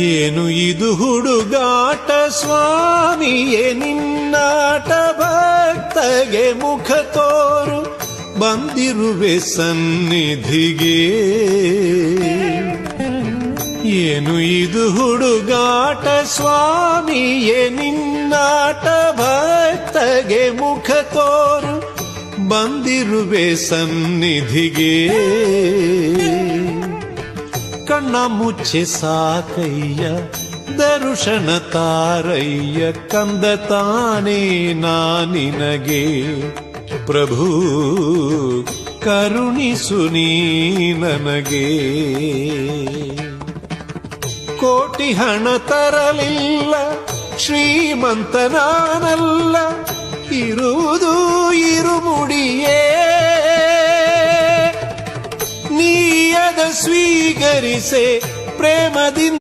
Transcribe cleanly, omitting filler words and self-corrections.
ಏನು ಇದು ಹುಡುಗಾಟ ಸ್ವಾಮಿಯೇ ನಿನ್ನಾಟ, ಭಕ್ತಗೆ ಮುಖ ತೋರು ಬಂದಿರುವೆ ಸನ್ನಿಧಿಗೆ. ಏನು ಇದು ಹುಡುಗಾಟ ಸ್ವಾಮಿಯೇ ನಿನ್ನಾಟ, ಭಕ್ತಗೆ ಮುಖ ತೋರು ಬಂದಿರುವೆ ಸನ್ನಿಧಿಗೆ. ಕಣ್ಣ ಮುಚ್ಚೆ ಸಾಕಯ್ಯ ದರ್ಶನ ತಾರಯ್ಯ, ಕಂದ ತಾನೇ ನಾನಿನಗೆ. ಪ್ರಭು ಕರುಣಿಸು ನೀ ನನಗೆ. ಕೋಟಿ ಹಣ ತರಲಿಲ್ಲ ಶ್ರೀಮಂತ ನಾನಲ್ಲ, ಇರುವುದು ಇರುಮುಡಿಯೇ. ನೀಯದ ಸ್ವೀಕರಿಸೆ ಪ್ರೇಮದಿಂದ